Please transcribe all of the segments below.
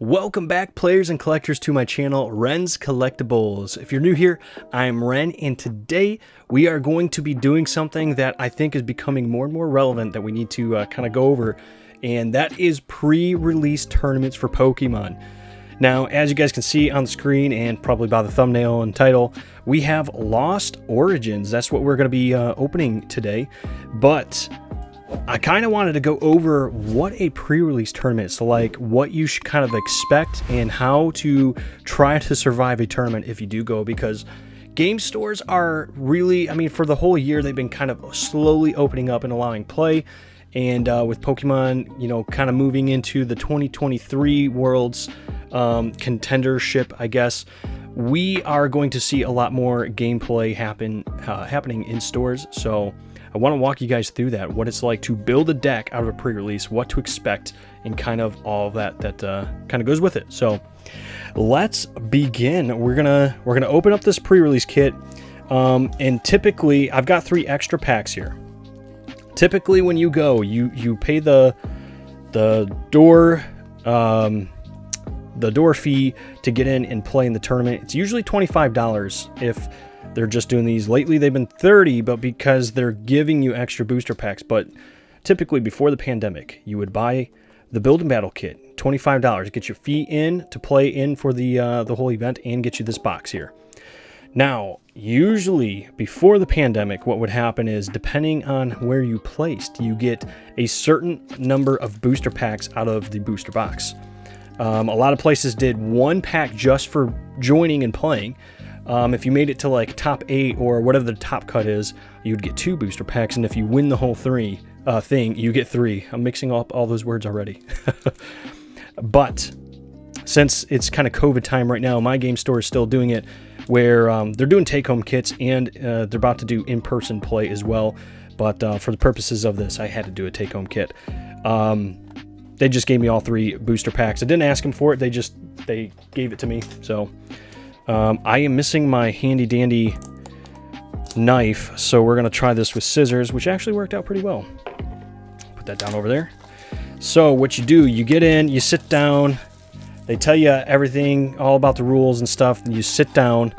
Welcome back, players and collectors, to my channel, Ren's Collectibles. If you're new here, I'm Ren, and today we are going to be doing something that I think is becoming more and more relevant that we need to kind of go over, and that is pre-release tournaments for Pokemon. Now, as you guys can see on the screen, and probably by the thumbnail and title, we have Lost Origins. That's what we're going to be opening today, but I kind of wanted to go over what a pre-release tournament is like, what you should kind of expect, and how to try to survive a tournament if you do go, because game stores are really, I mean, for the whole year, they've been kind of slowly opening up and allowing play. And with Pokemon, you know, kind of moving into the 2023 World's contendership, I guess, we are going to see a lot more gameplay happening in stores. So I want to walk you guys through that, what it's like to build a deck out of a pre-release, what to expect, and kind of all that kind of goes with it. So let's begin. We're gonna open up this pre-release kit, and typically I've got 3 extra packs here. Typically, when you go, you pay the door fee to get in and play in the tournament. It's usually $25 if they're just doing these. Lately they've been $30, but because they're giving you extra booster packs. But typically before the pandemic, you would buy the Build and Battle kit, $25, get your fee in to play in for the whole event, and get you this box here. Now, usually before the pandemic, what would happen is, depending on where you placed, you get a certain number of booster packs out of the booster box. A lot of places did 1 pack just for joining and playing. If you made it to like top 8 or whatever the top cut is, you'd get 2 booster packs, and if you win the whole thing, you get 3. I'm mixing up all those words already. But since it's kind of COVID time right now, my game store is still doing it, where they're doing take-home kits, and they're about to do in-person play as well. But for the purposes of this, I had to do a take-home kit. They just gave me all 3 booster packs. I didn't ask them for it. They gave it to me. So I am missing my handy dandy knife, so we're going to try this with scissors, which actually worked out pretty well. Put that down over there. So what you do, you get in, you sit down, they tell you everything, all about the rules and stuff, and you sit down,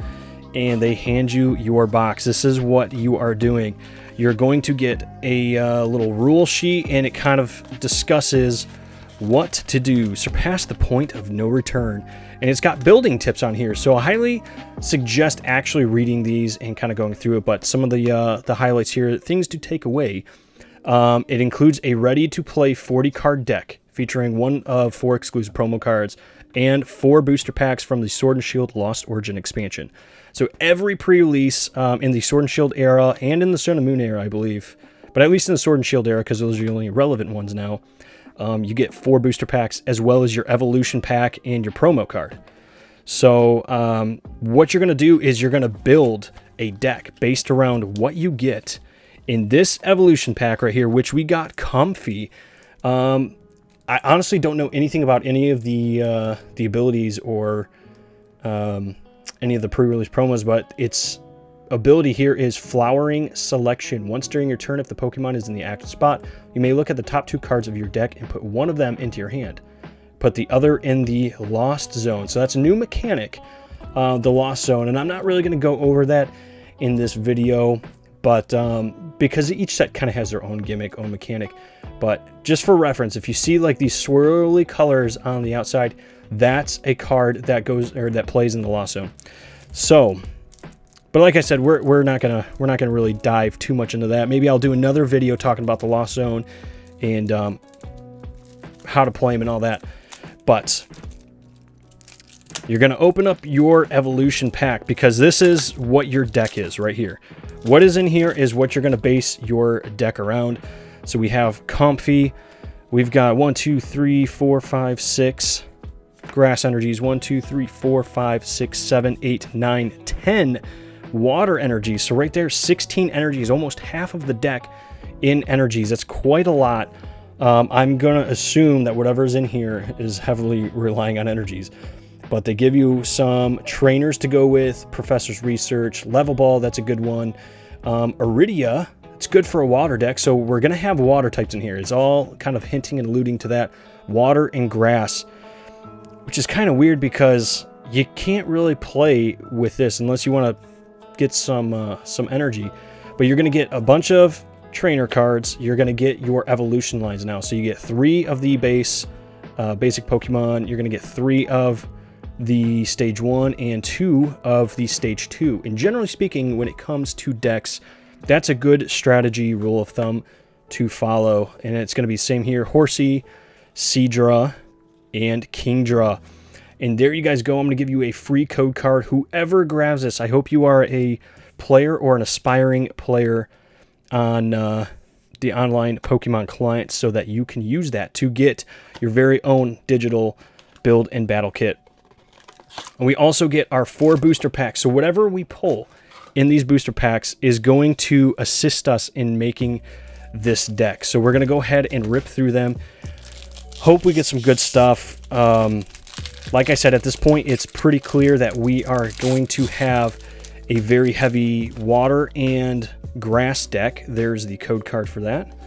and they hand you your box. This is what you are doing. You're going to get a little rule sheet, and it kind of discusses what to do. Surpass the point of no return. And it's got building tips on here, so I highly suggest actually reading these and kind of going through it. But some of the highlights here, things to take away. It includes a ready-to-play 40-card deck featuring 1 of 4 exclusive promo cards and 4 booster packs from the Sword and Shield Lost Origin expansion. So every pre-release in the Sword and Shield era and in the Sun and Moon era, I believe, but at least in the Sword and Shield era, because those are the only relevant ones now, you get 4 booster packs as well as your evolution pack and your promo card. So what you're going to do is you're going to build a deck based around what you get in this evolution pack right here, which we got Comfy. I honestly don't know anything about any of the abilities or any of the pre-release promos, but its ability here is Flowering Selection. Once during your turn, if the Pokemon is in the active spot, you may look at the top 2 cards of your deck and put 1 of them into your hand. Put the other in the Lost Zone. So that's a new mechanic, the Lost Zone, and I'm not really going to go over that in this video, but because each set kind of has their own gimmick, own mechanic. But just for reference, if you see like these swirly colors on the outside, that's a card that goes, or that plays in the Lost Zone. So, but like I said, we're not gonna really dive too much into that. Maybe I'll do another video talking about the Lost Zone and how to play them and all that. But you're gonna open up your evolution pack, because this is what your deck is right here. What is in here is what you're gonna base your deck around. So we have Comfy. We've got 1, 2, 3, 4, 5, 6 grass energies. 1, 2, 3, 4, 5, 6, 7, 8, 9, 10 water energies. So right there, 16 energies, almost half of the deck in energies. That's quite a lot. I'm going to assume that whatever's in here is heavily relying on energies. But they give you some trainers to go with, Professor's Research, Level Ball, that's a good one. Iridia, it's good for a water deck, so we're going to have water types in here. It's all kind of hinting and alluding to that. Water and grass. which is kind of weird because you can't really play with this unless you want to get some energy. But you're going to get a bunch of trainer cards. You're going to get your evolution lines now. So you get 3 of the basic Pokemon. You're going to get 3 of the stage 1 and 2 of the stage 2. And generally speaking, when it comes to decks, that's a good strategy rule of thumb to follow. And it's going to be same here: Horsey, Seadra, and Kingdra. And there you guys go. I'm going to give you a free code card. Whoever grabs this, I hope you are a player or an aspiring player on the online Pokemon client, so that you can use that to get your very own digital build and battle kit. And we also get our 4 booster packs. So whatever we pull in these booster packs is going to assist us in making this deck. So we're going to go ahead and rip through them. Hope we get some good stuff. Like I said, at this point, it's pretty clear that we are going to have a very heavy water and grass deck. There's the code card for that.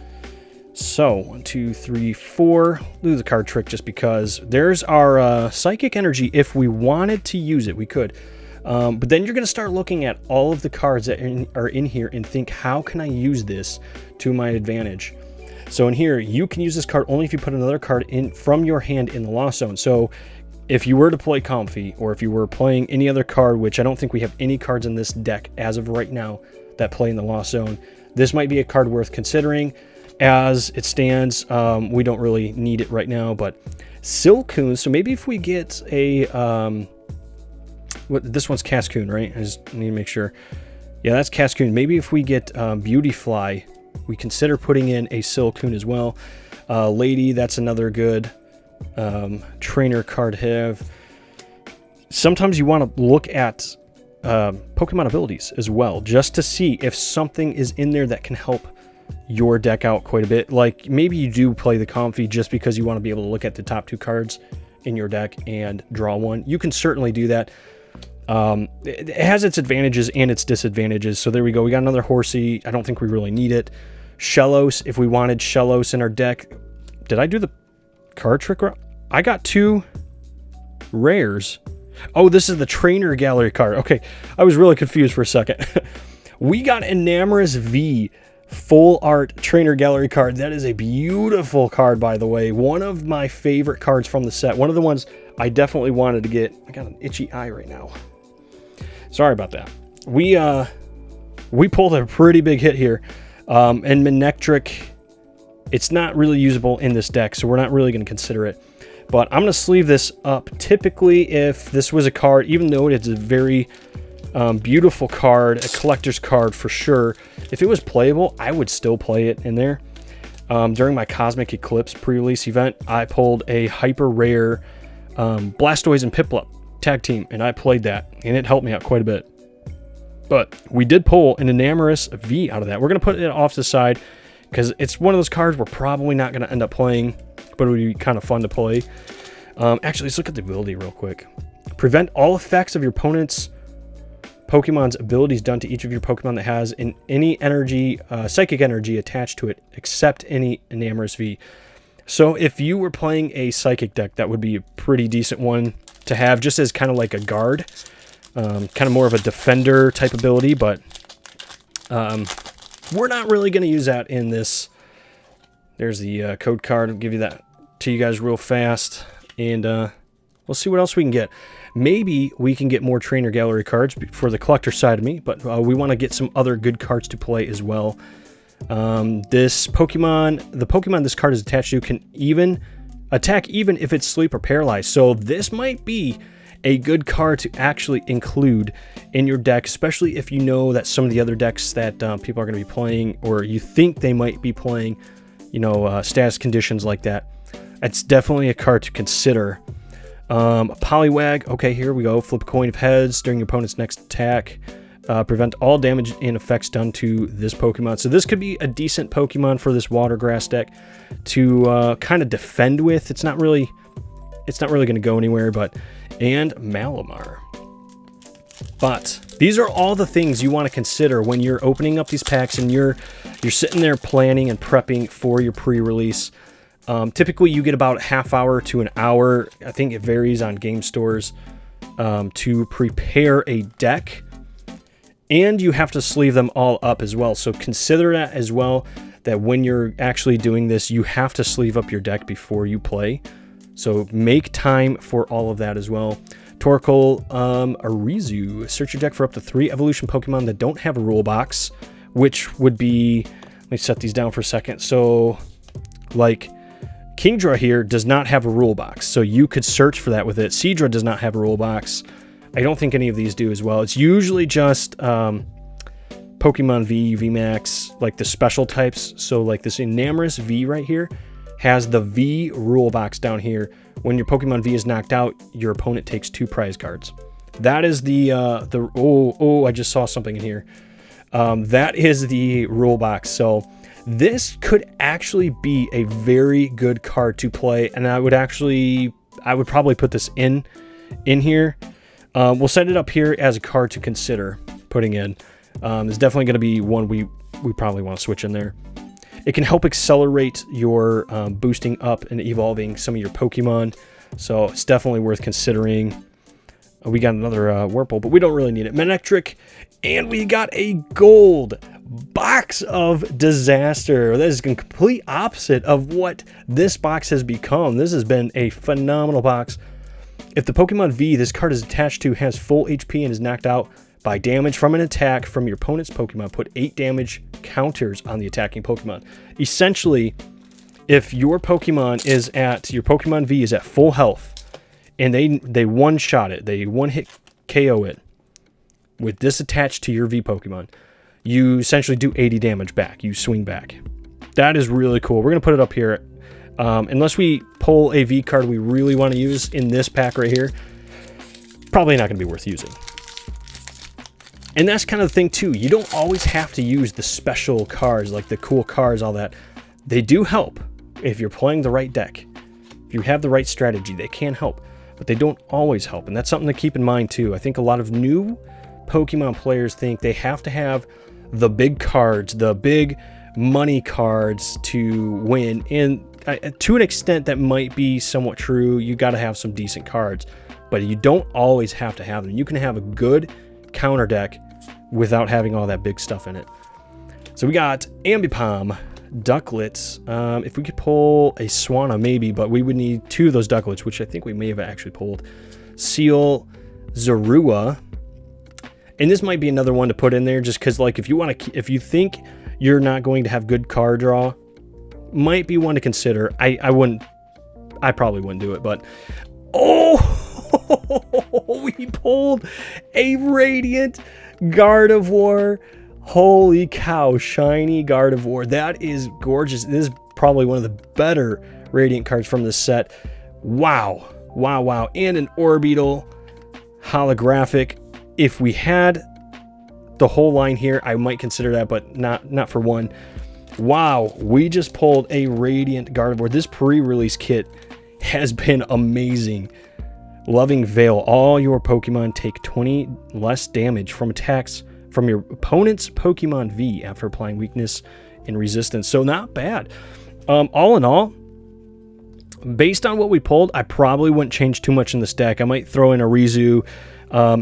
So 1, 2, 3, 4. Do the card trick just because. There's our psychic energy. If we wanted to use it, we could. But then you're going to start looking at all of the cards that are in here and think, how can I use this to my advantage? So in here, you can use this card only if you put another card in from your hand in the lost zone. So if you were to play Comfy, or if you were playing any other card, which I don't think we have any cards in this deck as of right now that play in the lost zone, this might be a card worth considering. As it stands, we don't really need it right now, but Silcoon, so maybe if we get a, this one's Cascoon, right? I just need to make sure. Yeah, that's Cascoon. Maybe if we get Beautyfly, we consider putting in a Silcoon as well. Lady, that's another good trainer card have. Sometimes you want to look at Pokemon abilities as well, just to see if something is in there that can help your deck out quite a bit. Like maybe you do play the Comfy just because you want to be able to look at the top 2 cards in your deck and draw one. You can certainly do that. It has its advantages and its disadvantages. So there we go. We got another Horsey. I don't think we really need it. Shellos, if we wanted Shellos in our deck. Did I do the card trick? I got 2 rares. Oh, this is the trainer gallery card. Okay, I was really confused for a second. We got Enamorous V full art trainer gallery card. That is a beautiful card, by the way. One of my favorite cards from the set. One of the ones I definitely wanted to get. I got an itchy eye right now. Sorry about that. We pulled a pretty big hit here. And Manectric, it's not really usable in this deck, so we're not really going to consider it. But I'm going to sleeve this up. Typically, if this was a card, even though it's a very beautiful card, a collector's card for sure, if it was playable, I would still play it in there. During my Cosmic Eclipse pre-release event, I pulled a hyper rare Blastoise and Piplup tag team, and I played that, and it helped me out quite a bit. But we did pull an Enamorous V out of that. We're going to put it off to the side because it's one of those cards we're probably not going to end up playing, but it would be kind of fun to play. Actually, let's look at the ability real quick. Prevent all effects of your opponent's Pokemon's abilities done to each of your Pokemon that has any energy, psychic energy attached to it, except any Enamorous V. So if you were playing a psychic deck, that would be a pretty decent one to have, just as kind of like a guard, kind of more of a defender type ability. But we're not really going to use that in this. There's the code card. I'll give you that to you guys real fast, and we'll see what else we can get. Maybe we can get more trainer gallery cards for the collector side of me, but we want to get some other good cards to play as well. This Pokemon, the Pokemon this card is attached to, can even attack even if it's sleep or paralyzed. So this might be a good card to actually include in your deck, especially if you know that some of the other decks that people are going to be playing, or you think they might be playing, you know, status conditions like that. It's definitely a card to consider. Poliwag, okay, here we go. Flip a coin of heads during your opponent's next attack. Prevent all damage and effects done to this Pokemon. So this could be a decent Pokemon for this water grass deck to kind of defend with. It's not really going to go anywhere, but and Malamar. But these are all the things you want to consider when you're opening up these packs and you're sitting there planning and prepping for your pre-release. Typically, you get about a half hour to an hour. I think it varies on game stores to prepare a deck. And you have to sleeve them all up as well. So consider that as well, that when you're actually doing this, you have to sleeve up your deck before you play. So make time for all of that as well. Torkoal, Arizu. Search your deck for up to 3 evolution Pokemon that don't have a rule box, which would be... Let me set these down for a second. So, like, Kingdra here does not have a rule box, so you could search for that with it. Seadra does not have a rule box. I don't think any of these do as well. It's usually just Pokemon V, VMAX, like the special types. So like this Enamorous V right here has the V rule box down here. When your Pokemon V is knocked out, your opponent takes 2 prize cards. That is the I just saw something in here. That is the rule box. So this could actually be a very good card to play, and I would probably put this in here. We'll set it up here as a card to consider putting in. It's definitely going to be one we probably want to switch in there. It can help accelerate your boosting up and evolving some of your Pokemon, so it's definitely worth considering. We got another Whirlpool, but we don't really need it. Manectric, and we got a gold box of disaster. That is the complete opposite of what this box has become. This has been a phenomenal box. If the Pokemon V this card is attached to has full HP and is knocked out by damage from an attack from your opponent's Pokemon, put 8 damage counters on the attacking Pokemon. Essentially, if your Pokemon V is at full health, and they one-shot it, they one-hit KO it with this attached to your V Pokemon, you essentially do 80 damage back. You swing back. That is really cool. We're going to put it up here. Unless we pull a V card we really want to use in this pack right here, probably not going to be worth using. And that's kind of the thing too. You don't always have to use the special cards, like the cool cards, all that. They do help if you're playing the right deck. If you have the right strategy, they can help. But they don't always help, and that's something to keep in mind too. I think a lot of new Pokemon players think they have to have the big cards, the big money cards to win, and to an extent that might be somewhat true. You got to have some decent cards, but you don't always have to have them. You can have a good counter deck without having all that big stuff in it. So we got Ambipom, Ducklets. If we could pull a Swanna, maybe, but we would need 2 of those Ducklets, which I think we may have actually pulled. Seal, Zorua, and this might be another one to put in there, just because, like, if you think you're not going to have good card draw, might be one to consider. I probably wouldn't do it, but we pulled a Radiant Gardevoir. Holy cow, shiny Gardevoir. That is gorgeous. This is probably one of the better Radiant cards from this set. Wow. Wow, wow. And an Orbeetle holographic. If we had the whole line here, I might consider that, but not for one. Wow, we just pulled a Radiant Gardevoir. This pre-release kit has been amazing. Loving Veil. All your Pokemon take 20 less damage from attacks from your opponent's Pokemon V after applying weakness and resistance. So not bad. All in all, based on what we pulled, I probably wouldn't change too much in this deck. I might throw in a Rizu,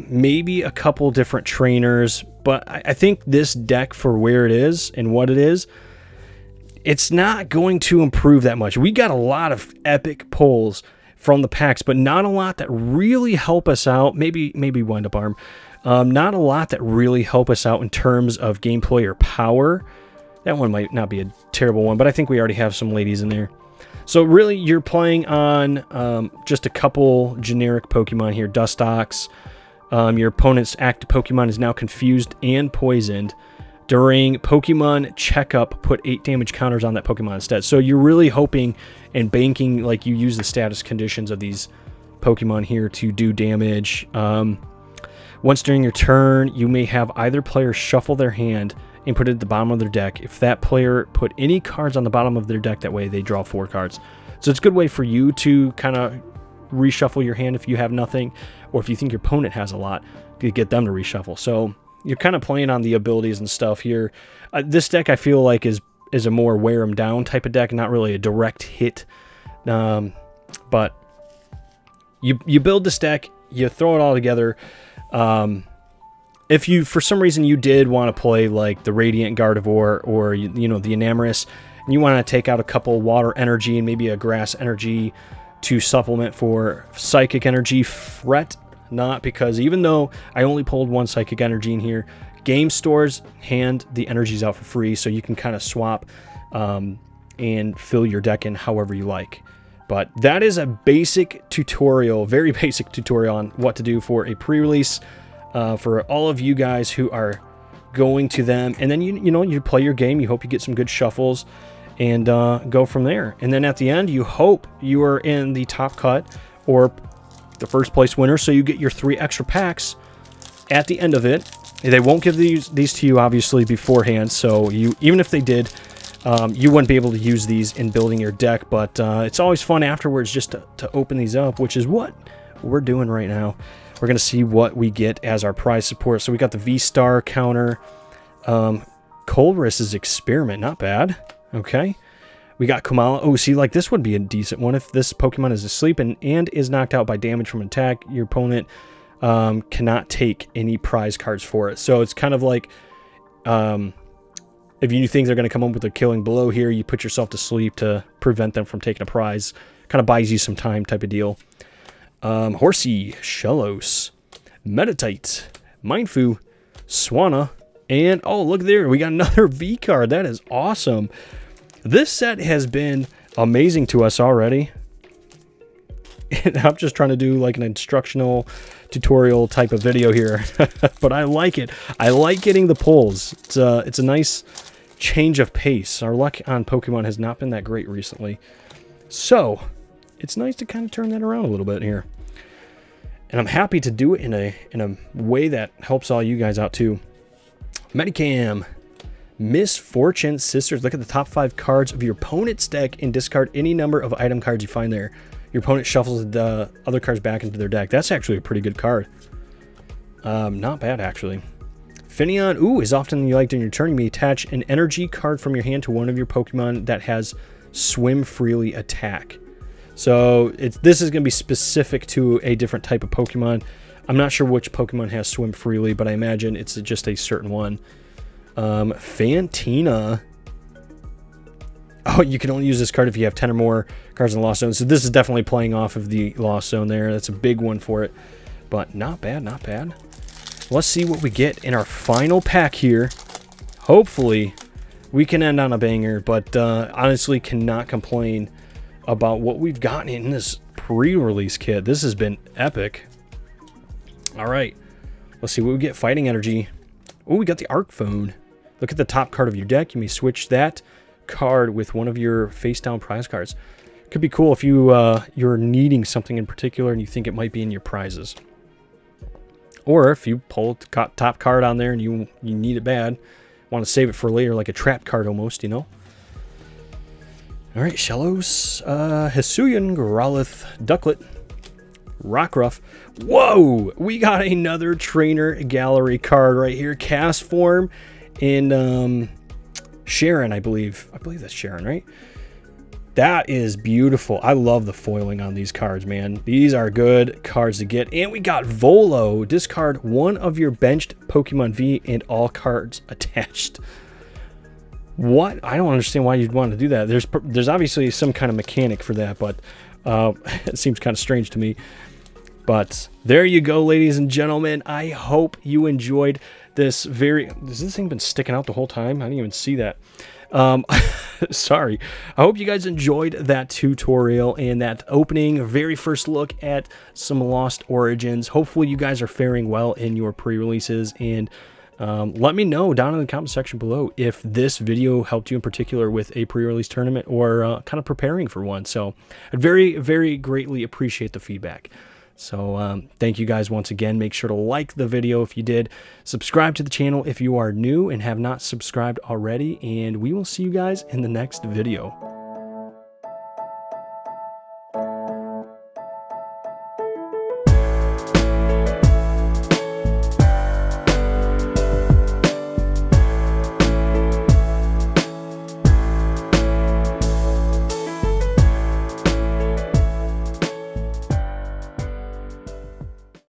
maybe a couple different trainers, but I think this deck, for where it is and what it is, it's not going to improve that much. We got a lot of epic pulls from the packs, but not a lot that really help us out. Maybe Wind Up Arm. Not a lot that really help us out in terms of gameplay or power. That one might not be a terrible one, but I think we already have some ladies in there. So really, you're playing on just a couple generic Pokemon here. Dustox. Your opponent's active Pokemon is now confused and poisoned. During Pokemon checkup, put 8 damage counters on that Pokemon instead. So you're really hoping and banking, like, you use the status conditions of these Pokemon here to do damage. Once during your turn, you may have either player shuffle their hand and put it at the bottom of their deck. If that player put any cards on the bottom of their deck that way, they draw 4 cards. So it's a good way for you to kind of reshuffle your hand if you have nothing, or if you think your opponent has a lot, to get them to reshuffle. So you're kind of playing on the abilities and stuff here. This deck, I feel like, is is a more wear them down type of deck, not really a direct hit. But you build this deck, you throw it all together. If you, for some reason, you did want to play like the Radiant Gardevoir or you know, the Enamorus, and you want to take out a couple water energy and maybe a grass energy to supplement for psychic energy, fret not, because even though I only pulled one psychic energy in here, game stores hand the energies out for free, so you can kind of swap and fill your deck in however you like. But that is a basic tutorial, very basic tutorial on what to do for a pre-release for all of you guys who are going to them. And then you know, you play your game, you hope you get some good shuffles, and go from there. And then at the end, you hope you are in the top cut or the first place winner, so you get your 3 extra packs at the end of it. They won't give these to you obviously beforehand, so even if they did, you wouldn't be able to use these in building your deck. But it's always fun afterwards just to open these up, which is what we're doing right now. We're gonna see what we get as our prize support. So we got the V-Star counter, Colress's Experiment, not bad. Okay. We got Kumala. Oh, see, like this would be a decent one. If this Pokemon is asleep and is knocked out by damage from an attack, your opponent cannot take any prize cards for it. So it's kind of like if you think they're going to come up with a killing blow here, you put yourself to sleep to prevent them from taking a prize. Kind of buys you some time type of deal. Horsey, Shellos, Meditite, Mindfu, Swanna, and oh, look there. We got another V card. That is awesome. This set has been amazing to us already. And I'm just trying to do like an instructional tutorial type of video here. But I like it. I like getting the pulls. It's a nice change of pace. Our luck on Pokemon has not been that great recently. So it's nice to kind of turn that around a little bit here. And I'm happy to do it in a way that helps all you guys out too. Medicam. Misfortune Sisters. Look at the top 5 cards of your opponent's deck and discard any number of item cards you find there. Your opponent shuffles the other cards back into their deck. That's actually a pretty good card. Not bad, actually. Finneon, ooh, is often liked in your turn. You may attach an energy card from your hand to one of your Pokemon that has Swim Freely attack. So this is going to be specific to a different type of Pokemon. I'm not sure which Pokemon has Swim Freely, but I imagine it's just a certain one. Fantina. Oh, you can only use this card if you have 10 or more cards in the Lost Zone. So this is definitely playing off of the Lost Zone there. That's a big one for it. But not bad, not bad. Let's see what we get in our final pack here. Hopefully, we can end on a banger. But honestly, cannot complain about what we've gotten in this pre-release kit. This has been epic. All right. Let's see what we get. Fighting Energy. Oh, we got the Arc Phone. Look at the top card of your deck. You may switch that card with one of your face-down prize cards. Could be cool if you're needing something in particular and you think it might be in your prizes. Or if you pull the top card on there and you need it bad, want to save it for later, like a trap card almost, you know. All right, Shellos, Hisuian, Growlithe, Ducklet, Rockruff. Whoa! We got another Trainer Gallery card right here. Cast Form in Sharon, I believe. I believe that's Sharon, right? That is beautiful. I love the foiling on these cards, man. These are good cards to get. And we got Volo. Discard one of your benched Pokemon V and all cards attached. What? I don't understand why you'd want to do that. There's obviously some kind of mechanic for that, but it seems kind of strange to me. But there you go, ladies and gentlemen. I hope you enjoyed this Has this thing been sticking out the whole time? I didn't even see that. Sorry. I hope you guys enjoyed that tutorial and that opening, very first look at some Lost Origins. Hopefully you guys are faring well in your pre-releases, and let me know down in the comment section below if this video helped you in particular with a pre-release tournament or kind of preparing for one. So I'd very, very greatly appreciate the feedback. So thank you guys once again. Make sure to like the video if you did. Subscribe to the channel if you are new and have not subscribed already. And we will see you guys in the next video.